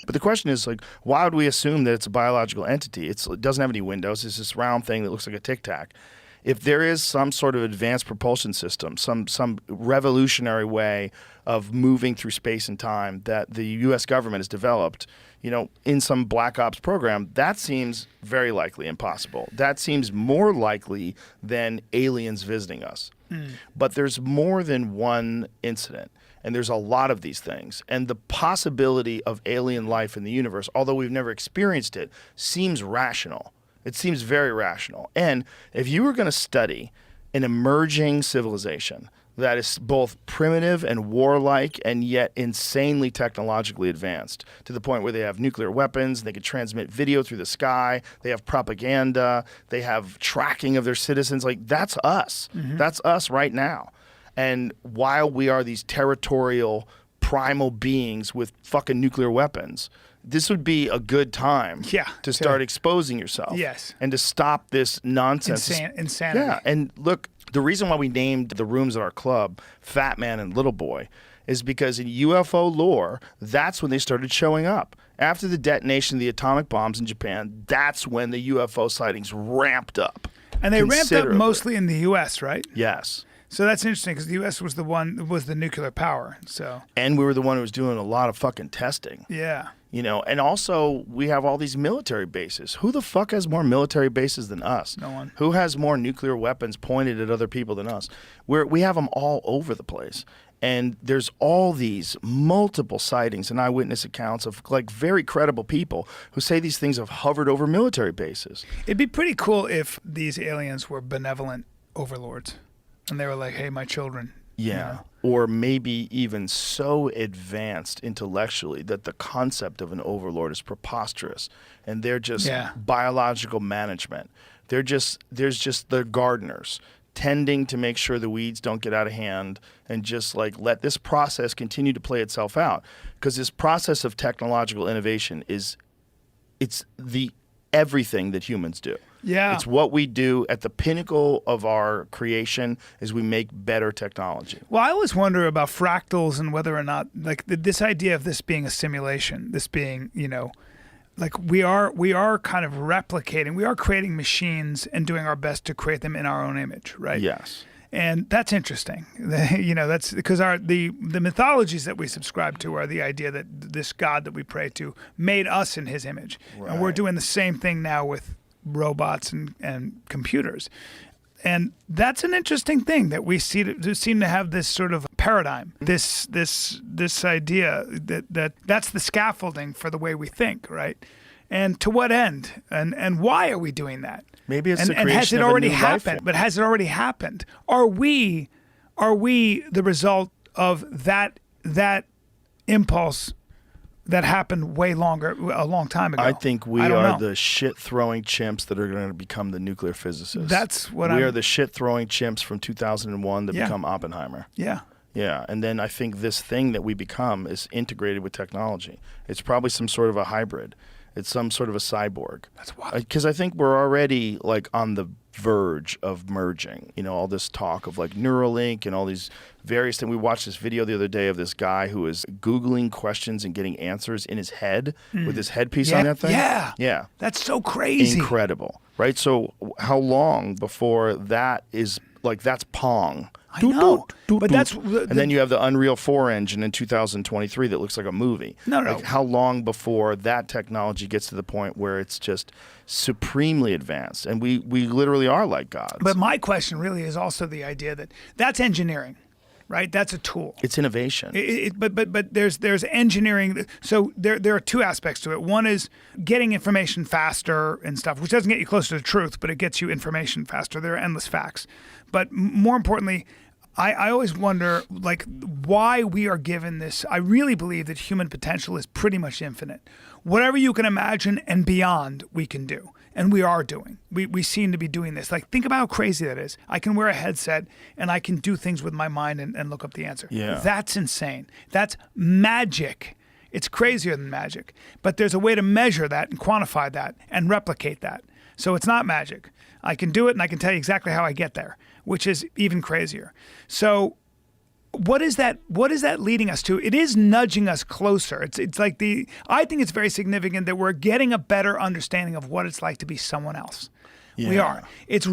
But the question is, like, why would we assume that it's a biological entity? It doesn't have any windows. It's this round thing that looks like a Tic Tac. If there is some sort of advanced propulsion system, some revolutionary way of moving through space and time that the U.S. government has developed, in some Black Ops program, that seems very likely impossible. That seems more likely than aliens visiting us. But there's more than one incident, and there's a lot of these things. And the possibility of alien life in the universe, although we've never experienced it, seems rational. It seems very rational. And if you were going to study an emerging civilization that is both primitive and warlike and yet insanely technologically advanced to the point where they have nuclear weapons, they can transmit video through the sky, they have propaganda, they have tracking of their citizens, like that's us. That's us right now. And while we are these territorial primal beings with fucking nuclear weapons, this would be a good time to start exposing yourself. Yes. And to stop this nonsense. Insanity. Yeah. And look, the reason why we named the rooms at our club Fat Man and Little Boy is because in UFO lore, that's when they started showing up. After the detonation of the atomic bombs in Japan, that's when the UFO sightings ramped up. And they ramped up mostly in the U.S., right? Yes. So that's interesting because the U.S. was the nuclear power. So. And we were the one who was doing a lot of fucking testing. Yeah. And also we have all these military bases. Who the fuck has more military bases than us? No one. Who has more nuclear weapons pointed at other people than us? We have them all over the place. And there's all these multiple sightings and eyewitness accounts of like very credible people who say these things have hovered over military bases. It'd be pretty cool if these aliens were benevolent overlords and they were like, hey, my children. Yeah. Or maybe even so advanced intellectually that the concept of an overlord is preposterous and they're just biological management. There's just the gardeners tending to make sure the weeds don't get out of hand and just like let this process continue to play itself out. Because this process of technological innovation it's the everything that humans do. Yeah. It's what we do at the pinnacle of our creation is we make better technology. Well, I always wonder about fractals and whether or not like this idea of this being a simulation, this being, like we are kind of replicating, we are creating machines and doing our best to create them in our own image, right? Yes. And that's interesting. That's because the mythologies that we subscribe to are the idea that this God that we pray to made us in his image. Right. And we're doing the same thing now with robots and computers. And that's an interesting thing that we seem to have this sort of paradigm, this idea that's the scaffolding for the way we think, right? And to what end? And why are we doing that? Maybe it's the creation and has it of already a new happened? life form. But has it already happened? Are we the result of that impulse that happened a long time ago? I think we are the shit-throwing chimps that are going to become the nuclear physicists. That's what we are the shit-throwing chimps from 2001 that become Oppenheimer. Yeah. Yeah, and then I think this thing that we become is integrated with technology. It's probably some sort of a hybrid. It's some sort of a cyborg. That's wild. Because I think we're already like on the verge of merging. All this talk of like Neuralink and all these various things. We watched this video the other day of this guy who was Googling questions and getting answers in his head with his headpiece on that thing. Yeah. Yeah. That's so crazy. Incredible. Right? So how long before that is like that's Pong? I know. But that's... And then you have the Unreal 4 engine in 2023 that looks like a movie. No. Like how long before that technology gets to the point where it's just supremely advanced and we literally are like gods? But my question really is also the idea that that's engineering, right? That's a tool. It's innovation. But there's engineering. So there are two aspects to it. One is getting information faster and stuff, which doesn't get you closer to truth, but it gets you information faster. There are endless facts. But more importantly, I always wonder, like, why we are given this. I really believe that human potential is pretty much infinite. Whatever you can imagine and beyond, we can do. And we are doing. We seem to be doing this. Like, think about how crazy that is. I can wear a headset and I can do things with my mind and look up the answer. Yeah. That's insane. That's magic. It's crazier than magic. But there's a way to measure that and quantify that and replicate that. So it's not magic. I can do it and I can tell you exactly how I get there, which is even crazier. So what is that leading us to? It is nudging us closer. It's like I think it's very significant that we're getting a better understanding of what it's like to be someone else. We Yeah. are. It's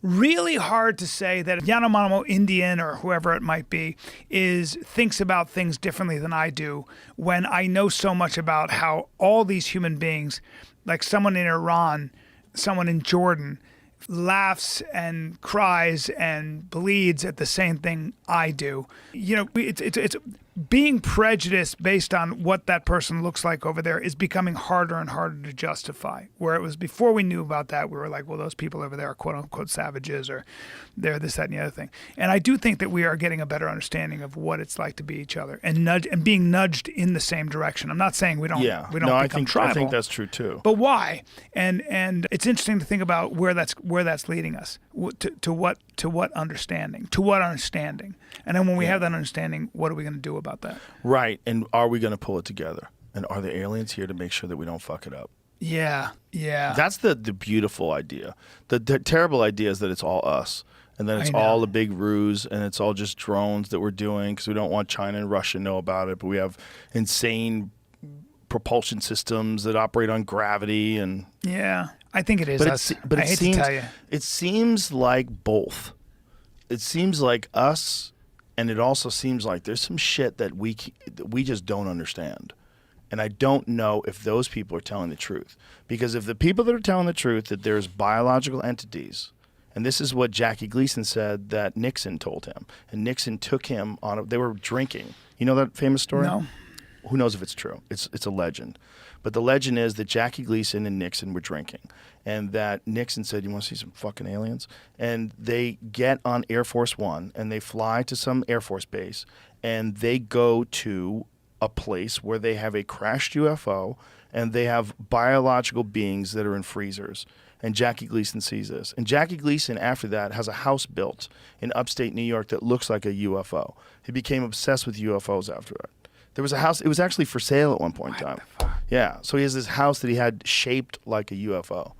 really hard to say that a Yanomamo Indian or whoever it might be thinks about things differently than I do when I know so much about how all these human beings, like someone in Iran, someone in Jordan, laughs and cries and bleeds at the same thing I do. You know, it's being prejudiced based on what that person looks like over there is becoming harder and harder to justify. Where it was before we knew about that, we were like, well, those people over there are quote unquote savages, or they're this, that, and the other thing. And I do think that we are getting a better understanding of what it's like to be each other and being nudged in the same direction. I'm not saying we don't become tribal. I think that's true too. But why? And it's interesting to think about where that's leading us to what understanding, and then when we have that understanding, what are we going to do about that? Right, and are we going to pull it together? And are the aliens here to make sure that we don't fuck it up? Yeah. That's the beautiful idea. The terrible idea is that it's all us. And then it's all a big ruse, and it's all just drones that we're doing because we don't want China and Russia to know about it. But we have insane propulsion systems that operate on gravity, and yeah, I think it is. But I hate to tell you, it seems like both. It seems like us, and it also seems like there's some shit that we just don't understand. And I don't know if those people are telling the truth. Because if the people that are telling the truth that there's biological entities, and this is what Jackie Gleason said that Nixon told him, and Nixon took him on they were drinking. You know that famous story? No. Who knows if it's true? It's a legend. But the legend is that Jackie Gleason and Nixon were drinking, and that Nixon said, "You want to see some fucking aliens?" And they get on Air Force One, and they fly to some Air Force base, and they go to a place where they have a crashed UFO, and they have biological beings that are in freezers. And Jackie Gleason sees this. And Jackie Gleason, after that, has a house built in upstate New York that looks like a UFO. He became obsessed with UFOs after that. There was a house, it was actually for sale at one point in time. Yeah, so he has this house that he had shaped like a UFO.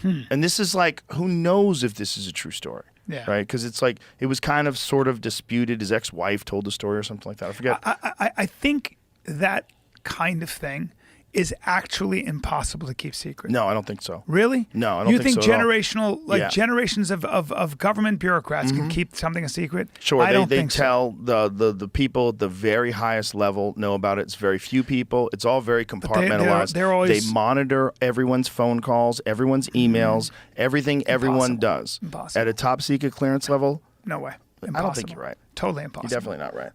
And this is like, who knows if this is a true story? Yeah. Right? Because it's like, it was kind of sort of disputed. His ex-wife told the story or something like that. I forget. I think that kind of thing is actually impossible to keep secret. No, I don't think so. Really? No, I don't think so. You think at all. generational, Yeah. generations of government bureaucrats can keep something a secret? Sure, I don't they think so. tell the people at the very highest level know about it. It's very few people. It's all very compartmentalized. they're always- They monitor everyone's phone calls, everyone's emails, everything everyone does. Impossible. At a top secret clearance level, No way. Impossible. I don't think you're right. Totally you're impossible. definitely not right.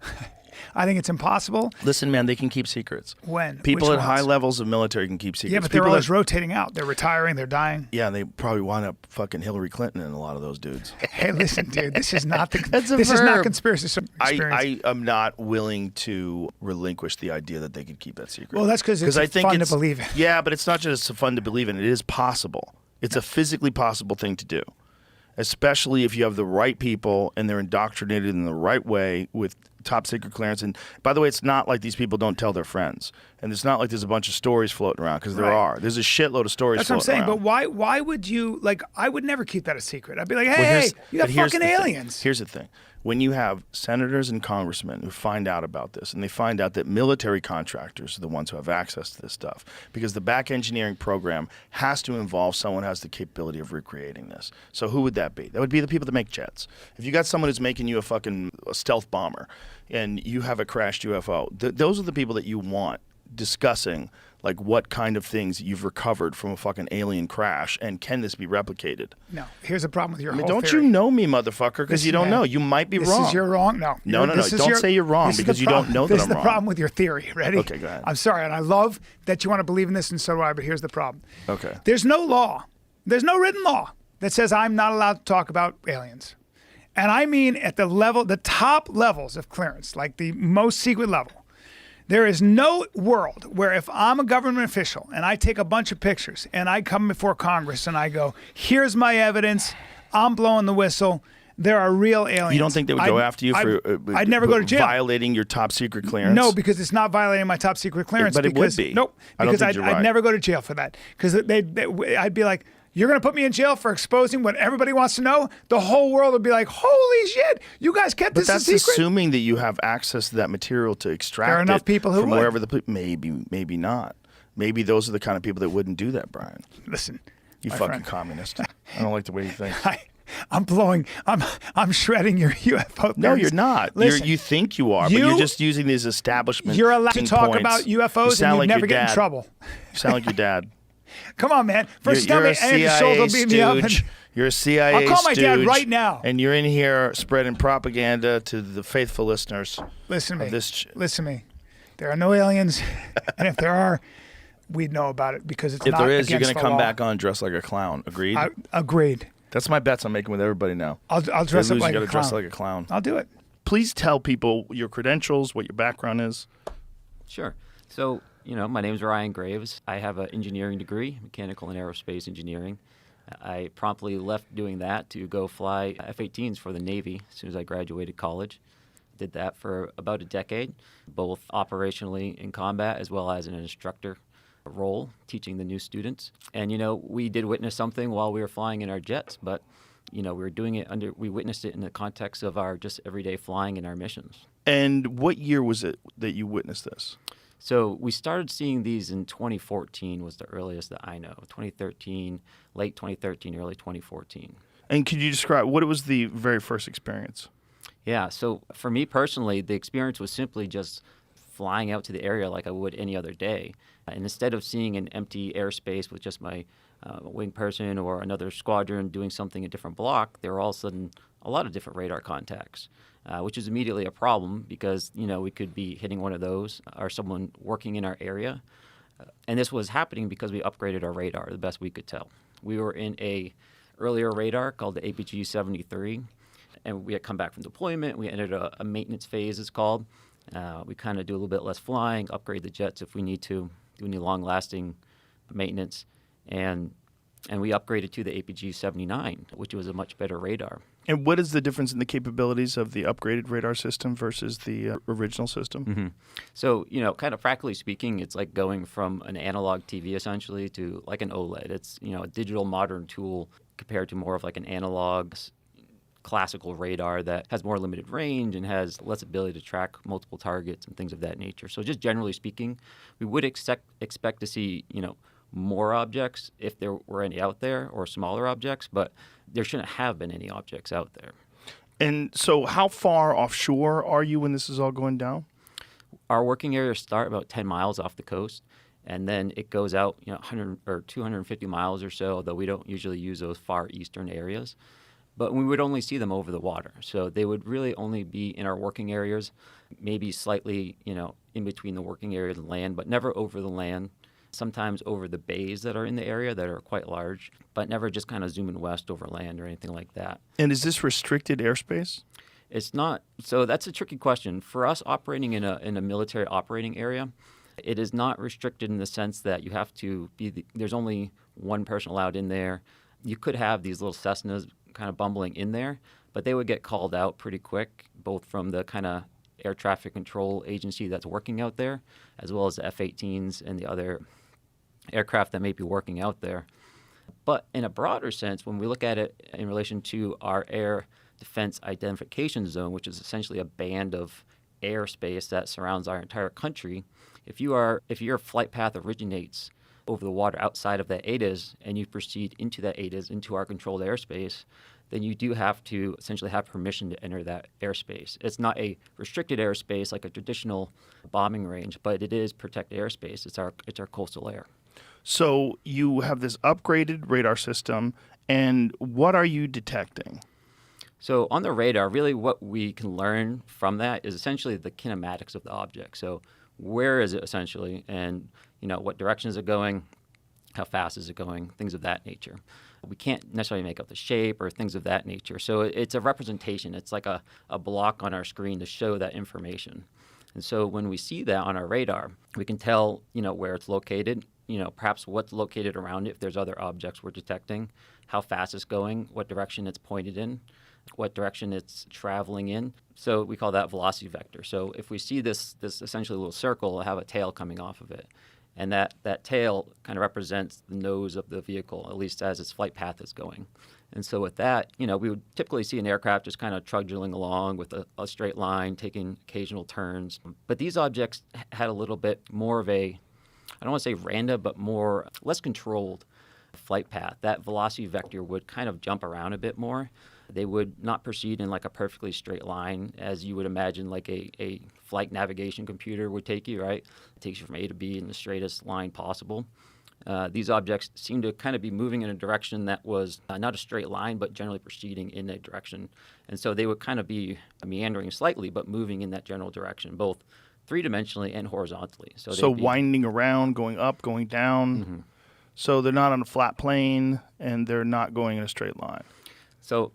I think it's impossible. Listen, man, they can keep secrets. When? People Which at high ones? levels of military can keep secrets. Yeah, but they're People always that- rotating out. They're retiring. They're dying. Yeah, and they probably wind up fucking Hillary Clinton and a lot of those dudes. Hey, listen, dude. This is not the. That's a this is not verb. conspiracy experience. I am not willing to relinquish the idea that they could keep that secret. Well, that's 'cause it's I think fun to believe in. Yeah, but it's not just fun to believe in. It is possible. It's a physically possible thing to do, especially if you have the right people and they're indoctrinated in the right way with top secret clearance. And by the way, it's not like these people don't tell their friends. And it's not like there's a bunch of stories floating around, because there Right. are. There's a shitload of stories That's what I'm floating saying. around. But why would you, like, I would never keep that a secret. I'd be like, Well, hey, you got but here's fucking the thing. aliens. Here's the thing. When you have senators and congressmen who find out about this, and they find out that military contractors are the ones who have access to this stuff, because the back engineering program has to involve someone who has the capability of recreating this. So who would that be? That would be the people that make jets. If you got someone who's making you a stealth bomber, and you have a crashed UFO, those are the people that you want discussing like what kind of things you've recovered from a fucking alien crash, and can this be replicated? No, here's the problem with your I mean, whole don't theory. you know me, motherfucker? Because Listen, you don't man, know. You might be This wrong. is your wrong. No. No, no, no. This is Don't say you're wrong this is because the you don't problem. know that This I'm is the wrong. problem with your theory. Ready? Okay, go ahead. I'm sorry, and I love that you want to believe in this, and so do I, but here's the problem. Okay. There's no law. There's no written law that says I'm not allowed to talk about aliens. And I mean at the top levels of clearance, like the most secret level. There is no world where if I'm a government official and I take a bunch of pictures and I come before Congress and I go, here's my evidence, I'm blowing the whistle, There are real aliens. You don't think they would go after you for I'd never go to jail. violating your top secret clearance? No, because it's not violating my top secret clearance. But it would be. Nope. I don't Because think you're right. I'd never go to jail for that. Because I'd be like, you're going to put me in jail for exposing what everybody wants to know? The whole world would be like, holy shit, you guys kept But this a that's secret? assuming that you have access to that material to extract There are enough it people who from would. wherever maybe not. Maybe those are the kind of people that wouldn't do that, Brian. Listen, You my fucking friend. communist. I don't like the way you think. I'm shredding your UFO No, theories. you're not. Listen, You think you are, but you- you're just using these establishment. you're allowed to talk points. about You UFOs and sound you like never your get in dad. trouble. You sound like your dad. Come on, man. First, tell You're me a Andy CIA Schultz will beat me up. stooge. You're a CIA I'll call my dad stooge, right now. And you're in here spreading propaganda to the faithful listeners. Listen to of me. this Listen to me. There are no aliens, and if there are, we'd know about it because it's If not there is, you're against going to the come law. back on dressed like a clown. Agreed? Agreed. That's my bets I'm making with everybody now. I'll dress If they up lose, like you a gotta dress clown. like a clown. I'll do it. Please tell people your credentials, what your background is. Sure. So, my name is Ryan Graves. I have an engineering degree, mechanical and aerospace engineering. I promptly left doing that to go fly F-18s for the Navy as soon as I graduated college. Did that for about a decade, both operationally in combat as well as in an instructor role, teaching the new students. And, we did witness something while we were flying in our jets, but, we were doing it we witnessed it in the context of our just everyday flying in our missions. And what year was it that you witnessed this? So we started seeing these in 2014 was the earliest that I know. 2013, late 2013, early 2014. And could you describe what was the very first experience? Yeah, so for me personally, the experience was simply just flying out to the area like I would any other day. And instead of seeing an empty airspace with just my wing person or another squadron doing something a different block, there were all of a sudden a lot of different radar contacts, which is immediately a problem because, we could be hitting one of those or someone working in our area. And this was happening because we upgraded our radar the best we could tell. We were in a earlier radar called the APG-73, and we had come back from deployment. We entered a maintenance phase, it's called. We kind of do a little bit less flying, upgrade the jets if we need to, do any long-lasting maintenance. And we upgraded to the APG-79, which was a much better radar. And what is the difference in the capabilities of the upgraded radar system versus the original system? Mm-hmm. So, kind of practically speaking, it's like going from an analog TV essentially to like an OLED. It's, a digital modern tool compared to more of like an analog classical radar that has more limited range and has less ability to track multiple targets and things of that nature. So just generally speaking, we would expect to see, more objects if there were any out there or smaller objects, but there shouldn't have been any objects out there. And so how far offshore are you when this is all going down? Our working areas start about 10 miles off the coast, and then it goes out, 100 or 250 miles or so, though we don't usually use those far eastern areas. But we would only see them over the water. So they would really only be in our working areas, maybe slightly, in between the working area and land, but never over the land. Sometimes over the bays that are in the area that are quite large, but never just kind of zooming west over land or anything like that. And is this restricted airspace? It's not. So that's a tricky question. For us operating in a military operating area, it is not restricted in the sense that you have to be, there's only one person allowed in there. You could have these little Cessnas kind of bumbling in there, but they would get called out pretty quick, both from the kind of air traffic control agency that's working out there, as well as the F-18s and the other aircraft that may be working out there. But in a broader sense, when we look at it in relation to our air defense identification zone, which is essentially a band of airspace that surrounds our entire country, if your flight path originates over the water outside of that ADIZ and you proceed into that ADIZ, into our controlled airspace, then you do have to essentially have permission to enter that airspace. It's not a restricted airspace like a traditional bombing range, but it is protected airspace. It's our coastal air. So you have this upgraded radar system, and what are you detecting? So on the radar, really what we can learn from that is essentially the kinematics of the object. So where is it essentially, and what direction is it going, how fast is it going, things of that nature. We can't necessarily make out the shape or things of that nature. So it's a representation. It's like a block on our screen to show that information. And so when we see that on our radar, we can tell, where it's located, perhaps what's located around it if there's other objects we're detecting, how fast it's going, what direction it's pointed in. what direction it's traveling in. So we call that velocity vector. So if we see this essentially little circle, have a tail coming off of it. And that tail kind of represents the nose of the vehicle, at least as its flight path is going. And so with that, we would typically see an aircraft just kind of trudging along with a straight line, taking occasional turns. But these objects had a little bit more of a, I don't want to say random, but less controlled flight path. That velocity vector would kind of jump around a bit more. They would not proceed in like a perfectly straight line as you would imagine like a flight navigation computer would take you, right? It takes you from A to B in the straightest line possible. These objects seem to kind of be moving in a direction that was not a straight line, but generally proceeding in a direction. And so they would kind of be meandering slightly, but moving in that general direction, both three-dimensionally and horizontally. So winding around, going up, going down. Mm-hmm. So they're not on a flat plane, and they're not going in a straight line. So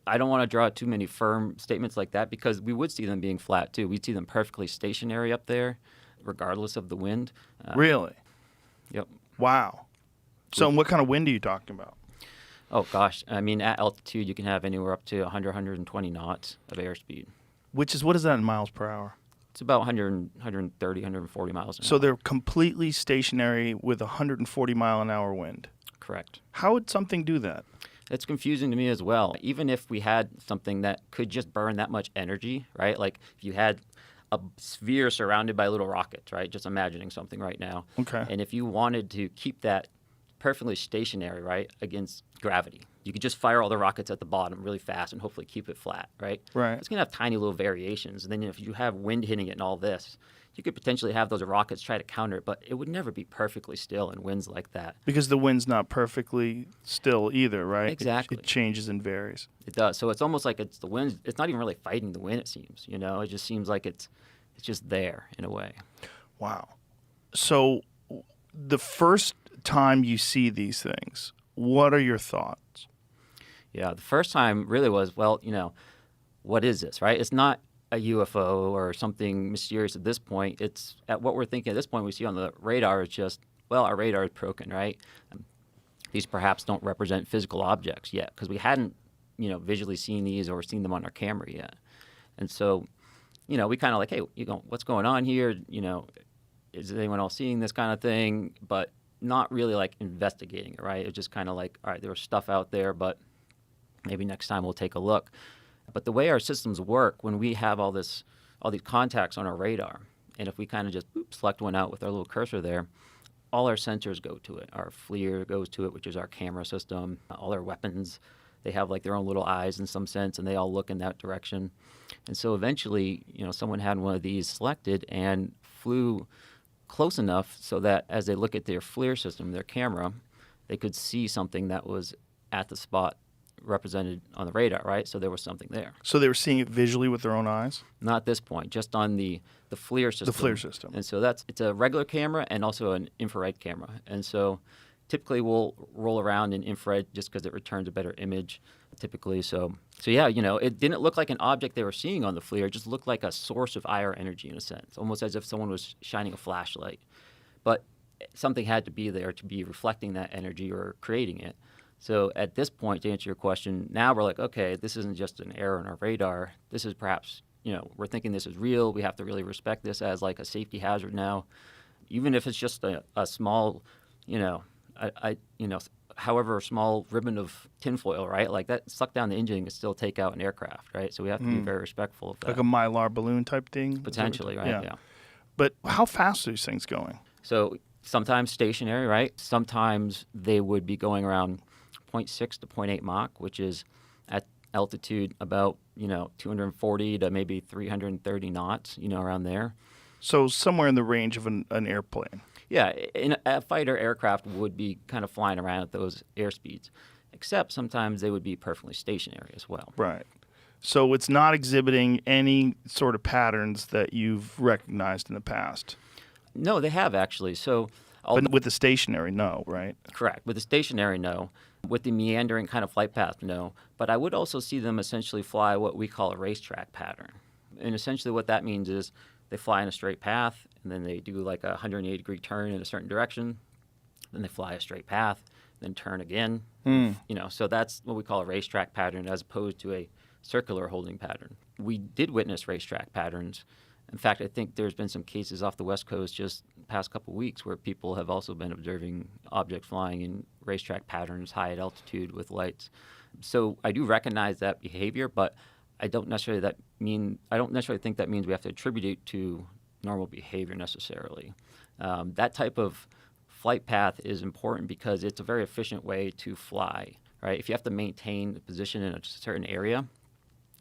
I don't want to draw too many firm statements like that because we would see them being flat too. We'd see them perfectly stationary up there, regardless of the wind. Really? Yep. Wow. So what kind of wind are you talking about? Oh, gosh. I mean, at altitude, you can have anywhere up to 100, 120 knots of airspeed. What is that in miles per hour? It's about 100, 130, 140 miles an hour. So they're completely stationary with 140 mile an hour wind. Correct. How would something do that? It's confusing to me as well. Even if we had something that could just burn that much energy, right? Like if you had a sphere surrounded by little rockets, right? Just imagining something right now. Okay. And if you wanted to keep that perfectly stationary, right, against gravity, you could just fire all the rockets at the bottom really fast and hopefully keep it flat, right? Right. It's going to have tiny little variations. And then if you have wind hitting it and all this, you could potentially have those rockets try to counter it, but it would never be perfectly still in winds like that. Because the wind's not perfectly still either, right? Exactly. It changes and varies. It does. So it's almost like it's the wind. It's not even really fighting the wind, it seems. It just seems like it's just there in a way. Wow. So the first time you see these things, what are your thoughts? Yeah, the first time really was, well, what is this, right? It's not a UFO or something mysterious at this point. It's at what we're thinking at this point we see on the radar is just, well, our radar is broken, right? These perhaps don't represent physical objects yet because we hadn't, visually seen these or seen them on our camera yet. And so, we kind of like, hey, what's going on here? Is anyone else seeing this kind of thing? But not really like investigating it, right? It's just kind of like, all right, there was stuff out there, but maybe next time we'll take a look. But the way our systems work, when we have all these contacts on our radar, and if we kind of just select one out with our little cursor there, all our sensors go to it. Our FLIR goes to it, which is our camera system. All our weapons, they have like their own little eyes in some sense, and they all look in that direction. And so eventually, someone had one of these selected and flew close enough so that as they look at their FLIR system, their camera, they could see something that was at the spot represented on the radar, right? So there was something there. So they were seeing it visually with their own eyes? Not at this point, just on the FLIR system. The FLIR system. And so it's a regular camera and also an infrared camera. And so typically we'll roll around in infrared just because it returns a better image typically. So yeah, it didn't look like an object they were seeing on the FLIR. It just looked like a source of IR energy in a sense, almost as if someone was shining a flashlight. But something had to be there to be reflecting that energy or creating it. So at this point, to answer your question, now we're like, okay, this isn't just an error in our radar. This is perhaps, we're thinking this is real. We have to really respect this as like a safety hazard now. Even if it's just a small, however small ribbon of tinfoil, right? Like that suck down the engine can still take out an aircraft, right? So we have to be very respectful of that. Like a Mylar balloon type thing? Potentially, right? Yeah. But how fast are these things going? So sometimes stationary, right? Sometimes they would be going around 0.6 to 0.8 Mach, which is at altitude about, 240 to maybe 330 knots, around there. So somewhere in the range of an airplane. Yeah, a fighter aircraft would be kind of flying around at those airspeeds, except sometimes they would be perfectly stationary as well. Right. So it's not exhibiting any sort of patterns that you've recognized in the past. No, they have actually. So, but with the stationary, no, right? Correct. With the stationary, no. With the meandering kind of flight path, no. But I would also see them essentially fly what we call a racetrack pattern. And essentially what that means is they fly in a straight path, and then they do like a 180-degree turn in a certain direction. Then they fly a straight path, then turn again. So that's what we call a racetrack pattern as opposed to a circular holding pattern. We did witness racetrack patterns. In fact, I think there's been some cases off the West Coast just the past couple of weeks where people have also been observing objects flying in racetrack patterns, high at altitude with lights. So I do recognize that behavior, but I don't necessarily think that means we have to attribute it to normal behavior necessarily. That type of flight path is important because it's a very efficient way to fly, right? If you have to maintain the position in a certain area,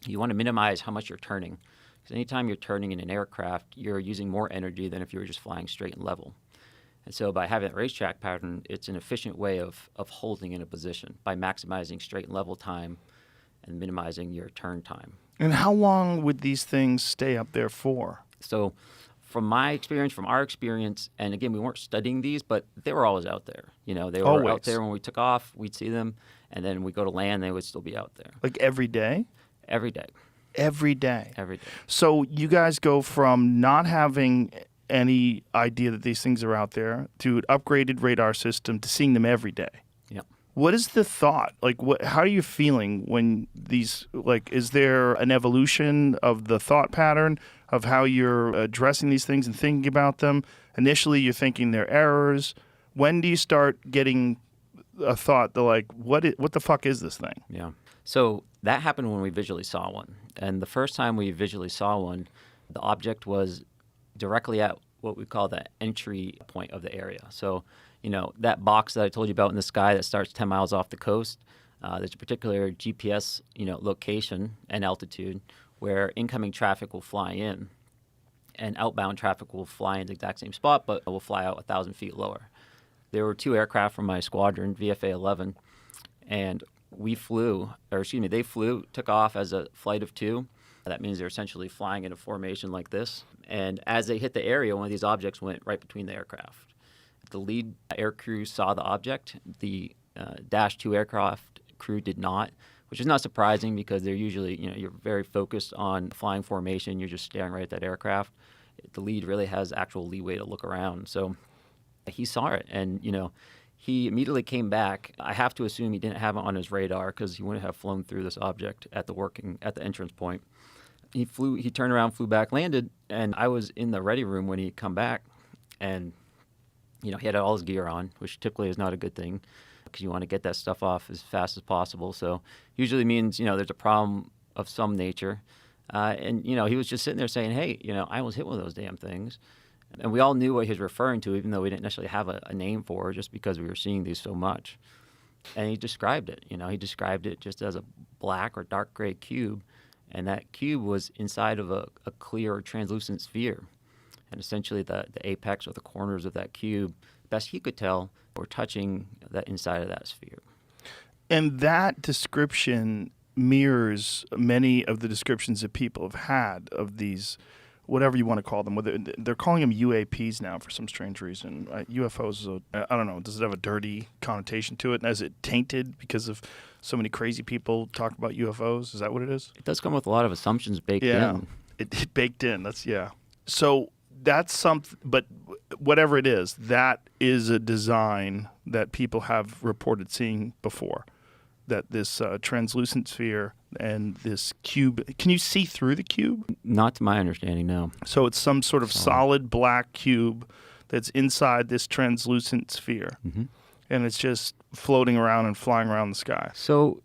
you want to minimize how much you're turning. Because anytime you're turning in an aircraft, you're using more energy than if you were just flying straight and level. And so by having that racetrack pattern, it's an efficient way of holding in a position by maximizing straight and level time and minimizing your turn time. And how long would these things stay up there for? So from our experience, and again, we weren't studying these, but they were always out there. They were Always. out there when we took off, we'd see them, and then we go to land, they would still be out there. Like every day? Every day. Every day. Every day. So you guys go from not having any idea that these things are out there to an upgraded radar system to seeing them every day. Yeah. What is the thought? Like, how are you feeling when these, is there an evolution of the thought pattern of how you're addressing these things and thinking about them? Initially, you're thinking they're errors. When do you start getting a thought that, what the fuck is this thing? Yeah. So that happened when we visually saw one. And the first time we visually saw one, the object was directly at what we call the entry point of the area. So, that box that I told you about in the sky that starts 10 miles off the coast, there's a particular GPS, location and altitude where incoming traffic will fly in and outbound traffic will fly in the exact same spot, but will fly out 1,000 feet lower. There were 2 aircraft from my squadron, VFA-11, and they flew, took off as a flight of 2. That means they're essentially flying in a formation like this. And as they hit the area, one of these objects went right between the aircraft. The lead air crew saw the object. The Dash 2 aircraft crew did not, which is not surprising because they're usually, you're very focused on flying formation. You're just staring right at that aircraft. The lead really has actual leeway to look around. So he saw it, and, he immediately came back. I have to assume he didn't have it on his radar because he wouldn't have flown through this object at the entrance point. He turned around, flew back, landed, and I was in the ready room when he come back, and he had all his gear on, which typically is not a good thing because you want to get that stuff off as fast as possible. So usually means there's a problem of some nature, and he was just sitting there saying, "Hey, I almost hit one of those damn things." And we all knew what he was referring to, even though we didn't necessarily have a name for it, just because we were seeing these so much. And he described it. He described it just as a black or dark gray cube, and that cube was inside of a clear or translucent sphere. And essentially the apex or the corners of that cube, best he could tell, were touching the inside of that sphere. And that description mirrors many of the descriptions that people have had of these, whatever you want to call them. Whether they're calling them UAPs now for some strange reason. UFOs, I don't know, does it have a dirty connotation to it? And is it tainted because of so many crazy people talk about UFOs? Is that what it is? It does come with a lot of assumptions baked in. It baked in. So that's something, but whatever it is, that is a design that people have reported seeing before. That this translucent sphere and this cube, can you see through the cube? Not to my understanding, no. So it's some sort of solid black cube that's inside this translucent sphere. Mm-hmm. And it's just floating around and flying around the sky. So,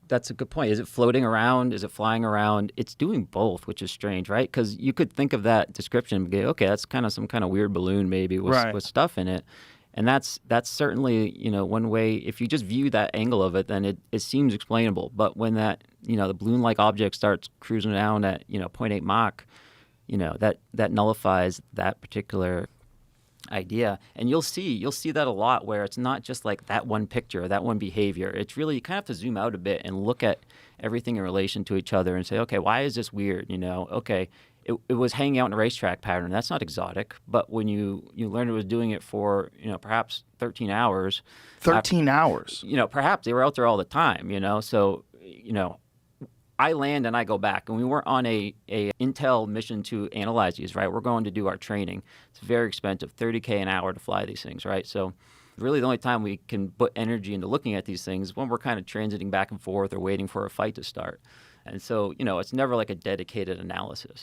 that's a good point. Is it floating around? Is it flying around? It's doing both, which is strange, right? Because you could think of that description and go, okay, that's kind of some kind of weird balloon maybe with stuff in it. And that's certainly, one way. If you just view that angle of it, then it seems explainable. But when that, the balloon-like object starts cruising down at, 0.8 Mach, that nullifies that particular idea. And you'll see that a lot where it's not just like that one picture, that one behavior. It's really, you kind of have to zoom out a bit and look at everything in relation to each other and say, okay, why is this weird? Okay, it was hanging out in a racetrack pattern. That's not exotic. But when you learned it was doing it for, perhaps 13 hours. 13 hours? Perhaps they were out there all the time, So, I land and I go back. And we weren't on a intel mission to analyze these, right? We're going to do our training. It's very expensive, $30K an hour to fly these things, right? So really the only time we can put energy into looking at these things is when we're kind of transiting back and forth or waiting for a fight to start. And so, it's never like a dedicated analysis.